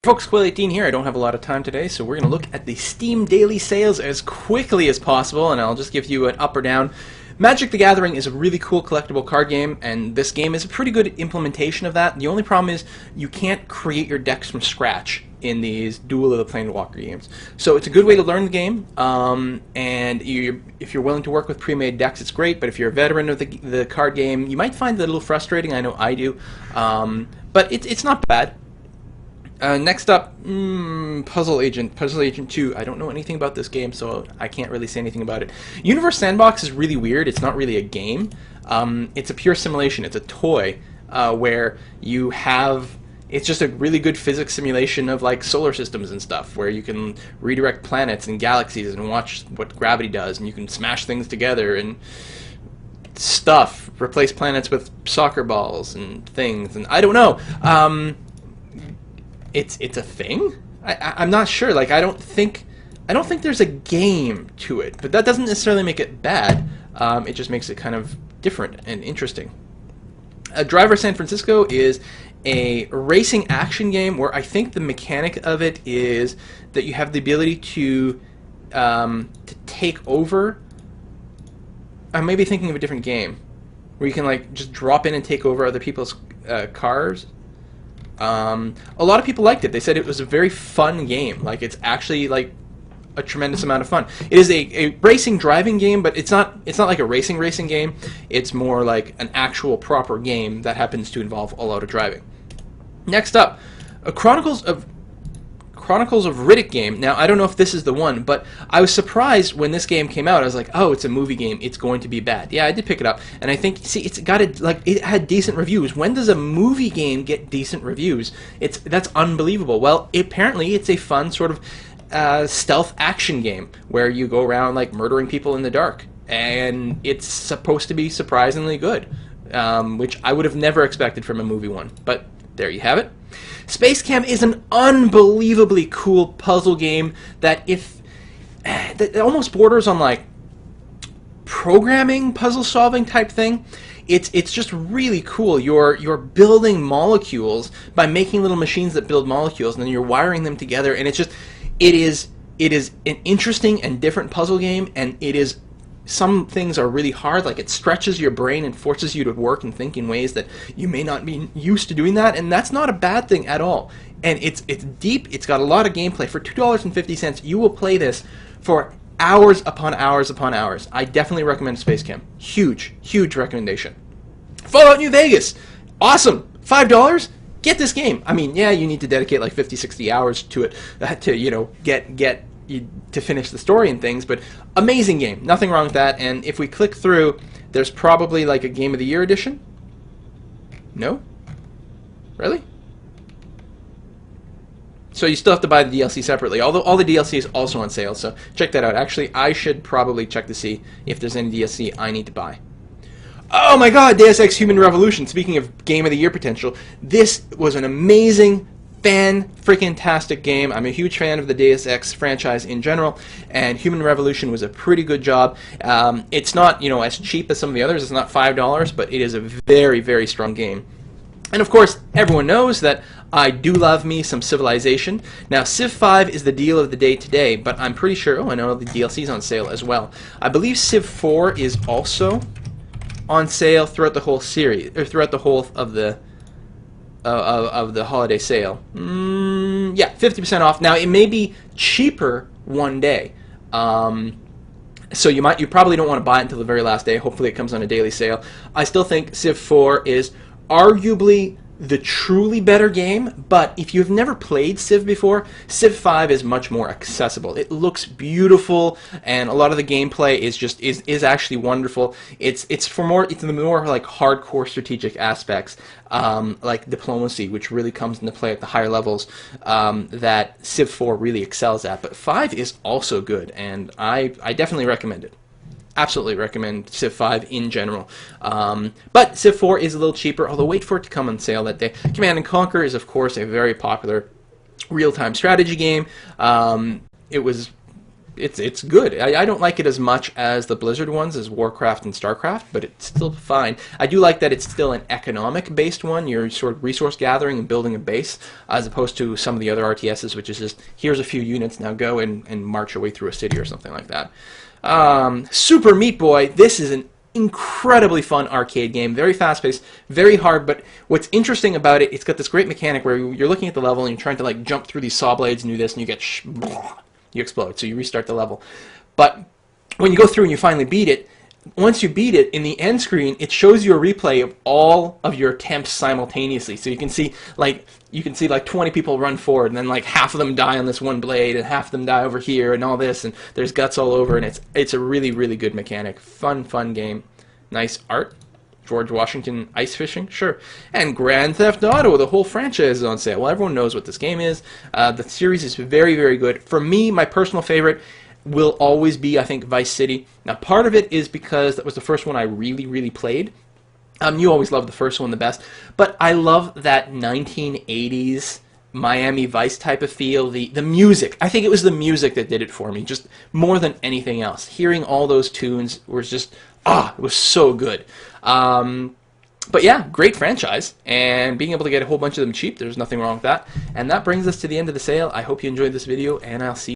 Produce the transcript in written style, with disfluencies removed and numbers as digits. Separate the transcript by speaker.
Speaker 1: Folks, Quill18 here. I don't have a lot of time today, so we're going to look at the Steam daily sales as quickly as possible, and I'll just give you an up or down. Magic the Gathering is a really cool collectible card game, and this game is a pretty good implementation of that. The only problem is you can't create your decks from scratch in these Duel of the Planewalker games. So it's a good way to learn the game, and if you're willing to work with pre-made decks, it's great, but if you're a veteran of the card game, you might find it a little frustrating. I know I do, but it's not bad. Next up, Puzzle Agent 2. I don't know anything about this game, so I can't really say anything about it. Universe Sandbox is really weird. It's not really a game. It's a pure simulation. It's a toy where you have... It's just a really good physics simulation of like solar systems and stuff, where you can redirect planets and galaxies and watch what gravity does, and you can smash things together and stuff, replace planets with soccer balls and things, and I don't know. It's a thing? I'm not sure. Like I don't think there's a game to it, but that doesn't necessarily make it bad. It just makes it kind of different and interesting. Driver San Francisco is a racing action game where I think the mechanic of it is that you have the ability to take over. I may be thinking of a different game where you can like just drop in and take over other people's cars. A lot of people liked it. They said it was a very fun game. Like it's actually like a tremendous amount of fun. It is a racing driving game, but it's not like a racing game. It's more like an actual proper game that happens to involve a lot of driving. Next up, Chronicles of Riddick game. Now I don't know if this is the one, but I was surprised when this game came out. I was like, oh, it's a movie game. It's going to be bad. Yeah, I did pick it up, and I think it had decent reviews. When does a movie game get decent reviews? That's unbelievable. Well, apparently it's a fun sort of stealth action game where you go around like murdering people in the dark, and it's supposed to be surprisingly good, which I would have never expected from a movie one. But there you have it. Space Cam is an unbelievably cool puzzle game that that almost borders on like programming, puzzle solving type thing. It's just really cool. You're building molecules by making little machines that build molecules, and then you're wiring them together, and it is an interesting and different puzzle game, and it is. Some things are really hard, like it stretches your brain and forces you to work and think in ways that you may not be used to doing that, and that's not a bad thing at all. And it's deep, it's got a lot of gameplay. For $2.50, you will play this for hours upon hours upon hours. I definitely recommend Space Cam. Huge, huge recommendation. Fallout New Vegas! Awesome! $5? Get this game! I mean, yeah, you need to dedicate like 50, 60 hours to it to, you know, to finish the story and things, but amazing game, nothing wrong with that. And if we click through, there's probably like a Game of the Year edition. No? Really? So you still have to buy the DLC separately, although all the DLC is also on sale, so check that out. Actually, I should probably check to see if there's any DLC I need to buy. Oh my god, Deus Ex Human Revolution. Speaking of Game of the Year potential, this was an amazing fan-freaking-tastic game. I'm a huge fan of the Deus Ex franchise in general, and Human Revolution was a pretty good job. It's not, you know, as cheap as some of the others. It's not $5, but it is a very, very strong game. And of course, everyone knows that I do love me some Civilization. Now, Civ 5 is the deal of the day today, but I'm pretty sure, oh, I know the DLC is on sale as well. I believe Civ 4 is also on sale throughout the whole series, or throughout the whole of the holiday sale. Yeah, 50% off. Now it may be cheaper one day, so you probably don't want to buy it until the very last day. Hopefully it comes on a daily sale. I still think Civ 4 is arguably the truly better game, but if you've never played Civ before, Civ 5 is much more accessible. It looks beautiful, and a lot of the gameplay is actually wonderful. It's the more like hardcore strategic aspects, like diplomacy, which really comes into play at the higher levels, that Civ 4 really excels at. But 5 is also good, and I definitely recommend it. Absolutely recommend Civ 5 in general. But Civ 4 is a little cheaper, although wait for it to come on sale that day. Command & Conquer is, of course, a very popular real-time strategy game. It was it's good. I don't like it as much as the Blizzard ones, as Warcraft and Starcraft, but it's still fine. I do like that it's still an economic-based one. You're sort of resource gathering and building a base, as opposed to some of the other RTSs, which is just, here's a few units, now go and march your way through a city or something like that. Super Meat Boy, this is an incredibly fun arcade game, very fast-paced, very hard, but what's interesting about it, it's got this great mechanic where you're looking at the level and you're trying to like jump through these saw blades and do this, and you get you explode, so you restart the level. But when you go through and you finally beat it, once you beat it, in the end screen, it shows you a replay of all of your attempts simultaneously. So you can see like 20 people run forward, and then like half of them die on this one blade, and half of them die over here, and all this, and there's guts all over, and it's a really, really good mechanic. Fun game. Nice art. George Washington ice fishing, sure. And Grand Theft Auto, the whole franchise is on sale. Well, everyone knows what this game is. The series is very, very good. For me, my personal favorite will always be, I think, Vice City. Now, part of it is because that was the first one I really, really played. You always love the first one the best, but I love that 1980s Miami Vice type of feel. The music, I think it was the music that did it for me, just more than anything else. Hearing all those tunes was just, it was so good. But yeah, great franchise, and being able to get a whole bunch of them cheap, there's nothing wrong with that. And that brings us to the end of the sale. I hope you enjoyed this video, and I'll see you